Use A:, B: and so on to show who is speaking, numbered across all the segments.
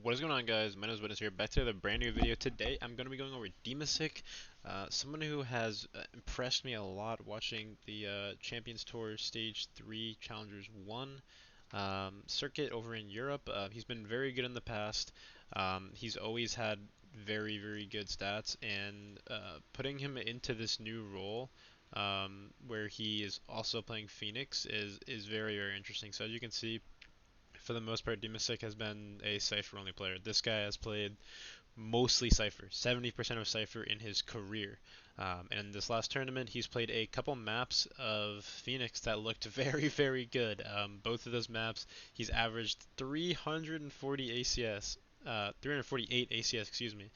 A: What is going on, guys? My name is Witness here, back to the brand new video. Today I'm going to be going over dimasick, someone who has impressed me a lot watching the Champions Tour Stage 3 Challengers 1 circuit over in Europe. He's been very good in the past. He's always had very good stats, and putting him into this new role where he is also playing Phoenix is very interesting. So as you can see, for the most part, dimasick has been a Cypher only player. This guy has played mostly Cypher, 70% of Cypher in his career. And in this last tournament, he's played a couple maps of Phoenix that looked very good. Both of those maps, he's averaged 340 ACS. 348 ACS, excuse me,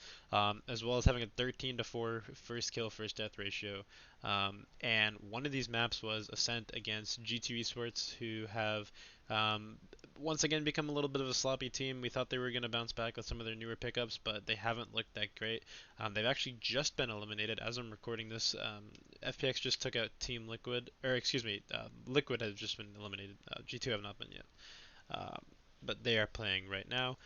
A: as well as having a 13 to 4 first kill first death ratio. And one of these maps was Ascent against G2 Esports, who have um, once again become a little bit of a sloppy team. We thought they were going to bounce back with some of their newer pickups, but they haven't looked that great. They've actually just been eliminated as I'm recording this. FPX just took out Team Liquid, or excuse me, Liquid has just been eliminated. G2 have not been yet, um, but they are playing right now.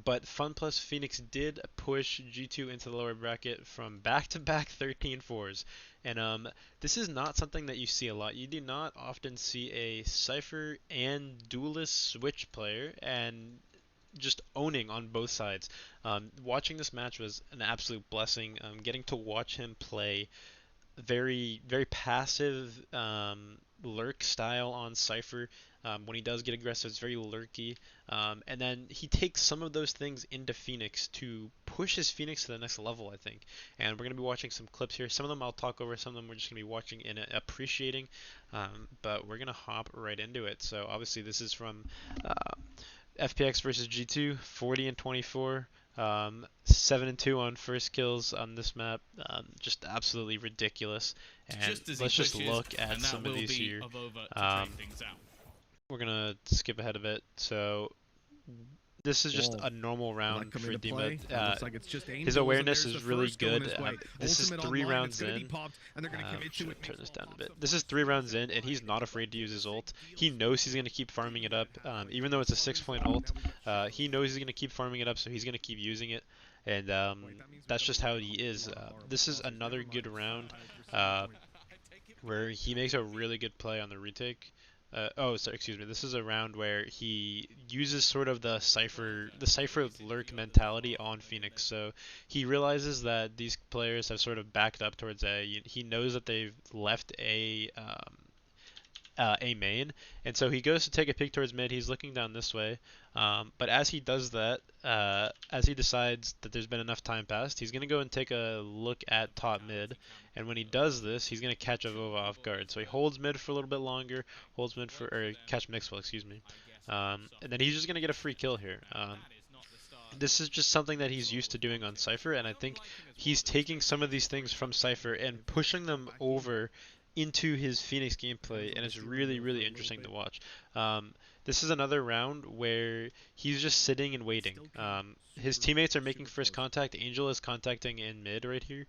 A: But Fun Plus Phoenix did push G2 into the lower bracket from back-to-back 13 fours. And this is not something that you see a lot. You do not often see a Cypher and Duelist Switch player and just owning on both sides. Watching this match was an absolute blessing. Getting to watch him play very passive lurk style on Cypher. When he does get aggressive, it's very lurky. And then he takes some of those things into Phoenix to push his Phoenix to the next level, I think. And we're going to be watching some clips here. Some of them I'll talk over, some of them we're just going to be watching and appreciating. But we're going to hop right into it. So obviously this is from FPX versus G2, 40 and 24. 7 and 2 on first kills on this map, just absolutely ridiculous. And
B: just as he
A: let's just
B: pushes,
A: look at
B: and that
A: some of
B: will
A: these
B: be
A: here.
B: of over to trade
A: Um,
B: things out.
A: we're gonna skip ahead a bit. So this is just
C: Whoa.
A: a normal
C: Will that
A: round
C: come
A: for
C: into
A: Dima.
C: play? It looks like it's just
A: His
C: Angels, and
A: awareness
C: there's the
A: is really
C: first going
A: good.
C: his way.
A: This is
C: Ultimate
A: 3
C: online, it's
A: rounds
C: going to be
A: in.
C: popped, and they're going to commit
A: Should
C: to
A: I
C: it.
A: turn this down a bit? This is 3 rounds in, and he's not afraid to use his ult. He knows he's going to keep farming it up. Even though it's a 6-point ult, he knows he's going to keep farming it up, so he's going to keep using it. And that's just how he is. This is another good round where he makes a really good play on the retake. Oh, sorry, excuse me. This is a round where he uses sort of the cipher lurk mentality on Phoenix. So he realizes that these players have sort of backed up towards A. He knows that they've left A main, and so he goes to take a peek towards mid. He's looking down this way, but as he does that, as he decides that there's been enough time passed, he's gonna go and take a look at top mid. And when he does this, he's gonna catch Avova off guard. So he holds mid for a little bit longer, holds mid for or catch Mixwell, excuse me, and then he's just gonna get a free kill here. This is just something that he's used to doing on Cypher, and I think he's taking some of these things from Cypher and pushing them over into his Phoenix gameplay, and it's really interesting to watch. This is another round where he's just sitting and waiting. His teammates are making first contact. Angel is contacting in mid right here.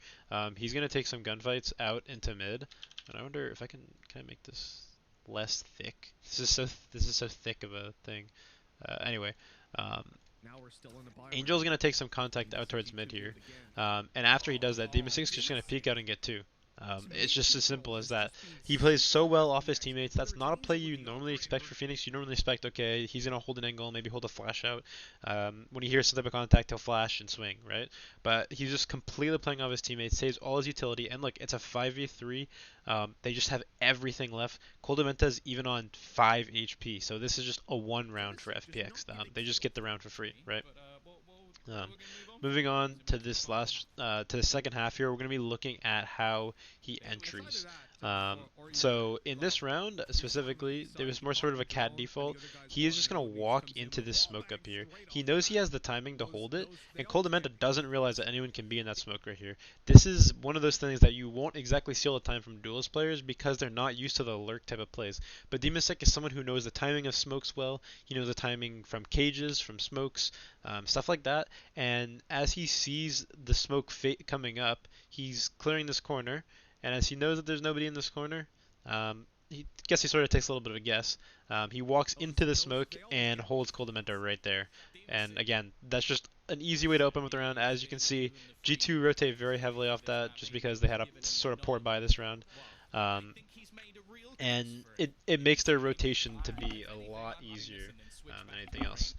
A: He's gonna take some gunfights out into mid, and I wonder if can I make this less thick? This is so thick of a thing. Anyway. Um, Angel's gonna take some contact out towards mid here, and after he does that, dimasick's just gonna peek out and get two. It's just as simple as that. He plays so well off his teammates. That's not a play you normally expect for Phoenix. You normally expect, okay, he's gonna hold an angle, maybe hold a flash out. When he hears some type of contact, he'll flash and swing, right? But he's just completely playing off his teammates, saves all his utility, and look, it's a 5v3. They just have everything left. Coldamenta's even on 5 HP, so this is just a one round for FPX. They just get the round for free, right? Um, moving on to this to the second half here, we're going to be looking at how he entries. So in this round specifically, there was more sort of a cat default. He is just going to walk into this smoke up here. He knows he has the timing to hold it, and Coldamenta doesn't realize that anyone can be in that smoke right here. This is one of those things that you won't exactly see all the time from duelist players because they're not used to the lurk type of plays. But dimasick is someone who knows the timing of smokes well. He knows the timing from cages, from smokes, stuff like that. And as he sees the smoke coming up, he's clearing this corner. And as he knows that there's nobody in this corner, he guess he sort of takes a little bit of a guess. He walks into the smoke and holds Cold Demento right there. And again, that's just an easy way to open with the round. As you can see, G2 rotate very heavily off that just because they had a sort of poor buy this round. Um, and it makes their rotation to be a lot easier than anything else.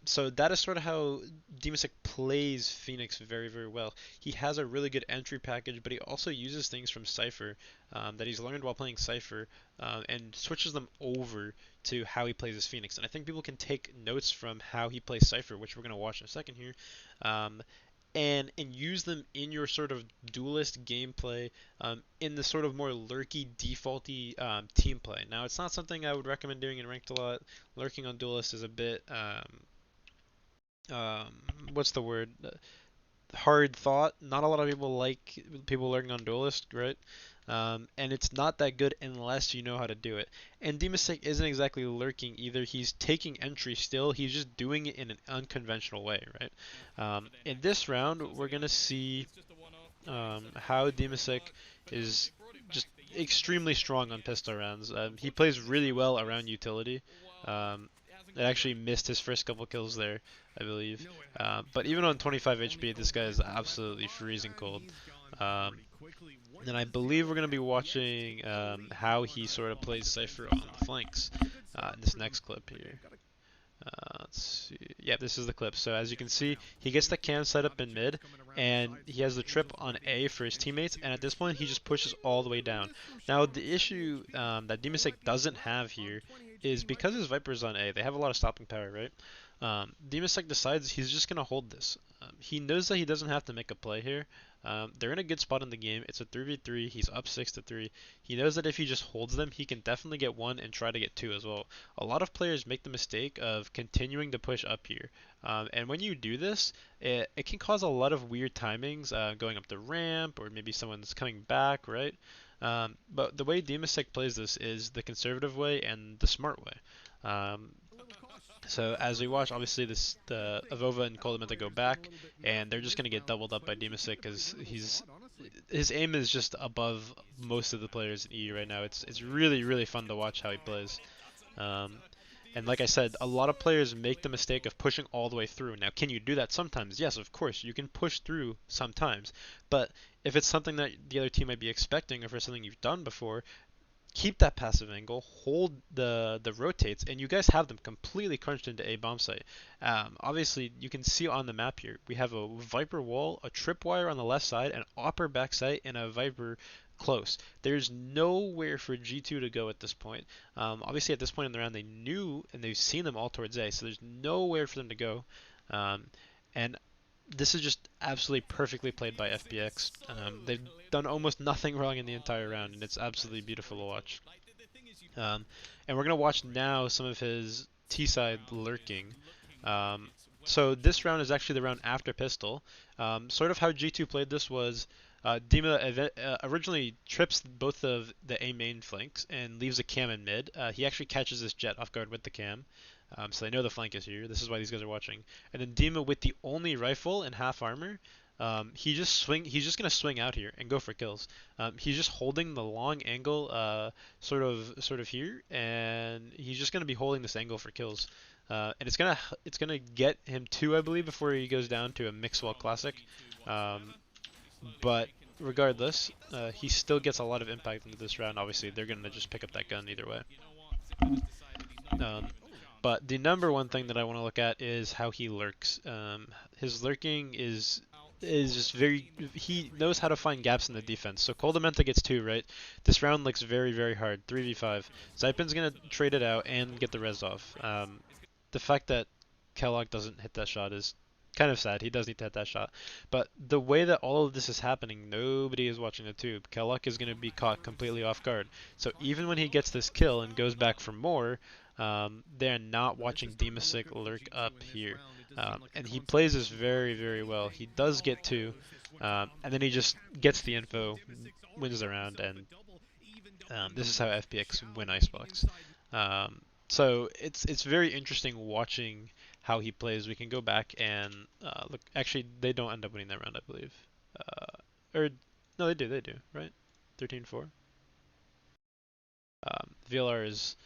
A: So that is sort of how dimasick plays Phoenix very, very well. He has a really good entry package, but he also uses things from Cypher that he's learned while playing Cypher and switches them over to how he plays as Phoenix. And I think people can take notes from how he plays Cypher, which we're going to watch in a second here, um, and use them in your sort of duelist gameplay in the sort of more lurky, defaulty team play. Now, it's not something I would recommend doing in ranked a lot. Lurking on duelist is a bit um, what's the word? Hard thought. Not a lot of people like people lurking on duelist, right? And it's not that good unless you know how to do it. And dimasick isn't exactly lurking either. He's taking entry still. He's just doing it in an unconventional way, right? In this round, we're gonna see how dimasick is just extremely strong on pistol rounds. He plays really well around utility. Um, it actually missed his first couple kills there, I believe. But even on 25 HP, this guy is absolutely freezing cold. Um, and I believe we're going to be watching how he sort of plays Cypher on the flanks in this next clip here. Let's see. Yeah, this is the clip. So as you can see, he gets the cam set up in mid, and he has the trip on A for his teammates, and at this point, he just pushes all the way down. Now, the issue that dimasick doesn't have here is because his Viper's on A, they have a lot of stopping power, right? dimasick decides he's just going to hold this. He knows that he doesn't have to make a play here. They're in a good spot in the game. It's a 3v3. He's up 6-3. He knows that if he just holds them, he can definitely get one and try to get two as well. A lot of players make the mistake of continuing to push up here. And when you do this, it can cause a lot of weird timings going up the ramp, or maybe someone's coming back, right? But the way dimasick plays this is the conservative way and the smart way. So as we watch, obviously the Avova and Coldamenta go back, and they're just gonna get doubled up by dimasick because his aim is just above most of the players in E right now. It's really fun to watch how he plays. Um, and like I said, a lot of players make the mistake of pushing all the way through. Now, can you do that sometimes? Yes, of course, you can push through sometimes. But if it's something that the other team might be expecting, or if it's something you've done before, keep that passive angle, hold the rotates, and you guys have them completely crunched into a bomb site. Obviously, you can see on the map here, we have a Viper wall, a tripwire on the left side, an upper back site, and a Viper close. There's nowhere for G2 to go at this point. Obviously, at this point in the round, they knew and they've seen them all towards A, so there's nowhere for them to go. And this is just absolutely perfectly played by FPX. They've done almost nothing wrong in the entire round, and it's absolutely beautiful to watch. And we're going to watch now some of his T-side lurking. Um, so this round is actually the round after Pistol. Sort of how G2 played this was Dima originally trips both of the A main flanks and leaves a cam in mid. He actually catches this Jet off guard with the cam. So they know the flank is here. This is why these guys are watching. And then Dima with the only rifle and half armor, he's just gonna swing out here and go for kills. He's just holding the long angle, sort of here, and he's just gonna be holding this angle for kills. And it's gonna get him two, I believe, before he goes down to a Mixwell Classic. Um, but regardless, he still gets a lot of impact into this round. Obviously, they're gonna just pick up that gun either way. Um, but the number one thing that I want to look at is how he lurks. His lurking is just very. He knows how to find gaps in the defense. So Coldamenta gets two, right? This round looks very hard. 3v5. Zypen's gonna trade it out and get the res off. The fact that Kellogg doesn't hit that shot is kind of sad. He does need to hit that shot. But the way that all of this is happening, nobody is watching the tube. Kellogg is going to be caught completely off guard. So even when he gets this kill and goes back for more, they're not watching dimasick lurk up here. And he plays this very well. He does get two, and then he just gets the info, wins the round, and this is how FPX win Icebox. So it's very interesting watching how he plays. We can go back and look. Actually, they don't end up winning that round, I believe. Or no, they do, right? 13-4. VLR is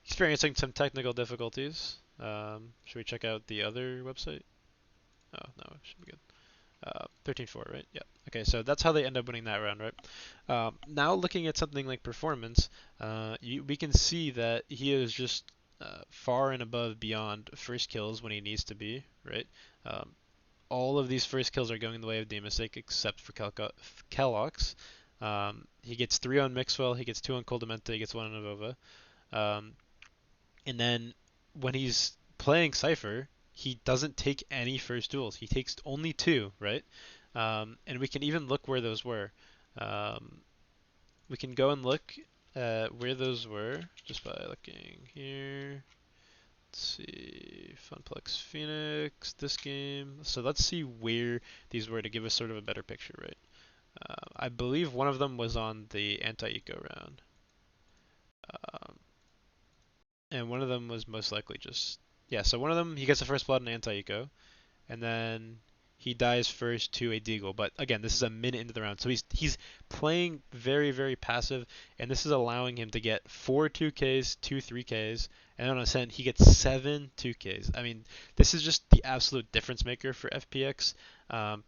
A: experiencing some technical difficulties. Should we check out the other website? Oh, no, it should be good. 13-4, right? Yeah. Okay, so that's how they end up winning that round, right? Now looking at something like performance, we can see that he is just far and above beyond first kills when he needs to be, right? Um, all of these first kills are going the way of dimasick except for Kellogg's. He gets 3 on Mixwell, he gets 2 on Coldamenta, he gets 1 on Avova. Um, and then when he's playing Cypher, he doesn't take any first duels. He takes only 2, right? And we can even look where those were. Um, we can go and look where those were just by looking here. Let's see, Funplex Phoenix, this game. So let's see where these were to give us sort of a better picture, right? I believe one of them was on the anti-eco round. Um, and one of them was most likely just yeah. So one of them he gets the first blood in anti-eco, and then he dies first to a deagle. But again, this is a minute into the round, so he's playing very very passive, and this is allowing him to get 4 2Ks, 2 3Ks, and on Ascent he gets 7 2Ks. I mean, this is just the absolute difference maker for FPX. Um,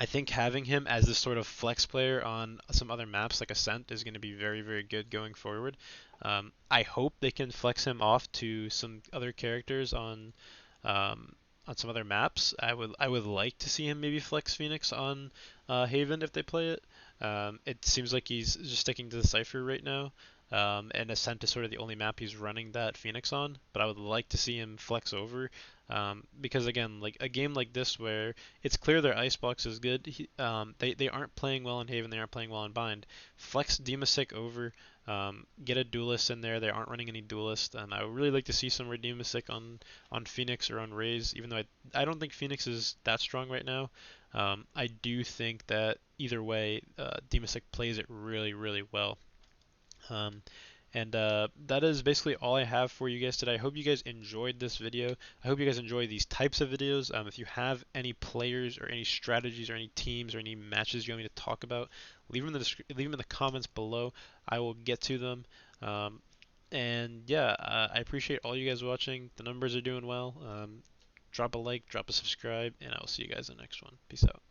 A: I think having him as this sort of flex player on some other maps like Ascent is going to be very, very good going forward. I hope they can flex him off to some other characters um, on some other maps. I would like to see him maybe flex Phoenix on Haven if they play it. It seems like he's just sticking to the Cypher right now. And Ascent is sort of the only map he's running that Phoenix on, but I would like to see him flex over because again, like a game like this where it's clear their icebox is good. They aren't playing well in Haven. They aren't playing well in Bind. Flex dimasick over. Get a duelist in there. They aren't running any duelist, and I would really like to see some dimasick on Phoenix or on Raze. Even though I don't think Phoenix is that strong right now. I do think that either way, dimasick plays it really really well. Um, and that is basically all I have for you guys today. I hope you guys enjoyed this video. I hope you guys enjoy these types of videos. If you have any players or any strategies or any teams or any matches you want me to talk about, leave them in the comments below. I will get to them. Um, and yeah, I appreciate all you guys watching. The numbers are doing well. Drop a like, drop a subscribe, and I will see you guys in the next one. Peace out.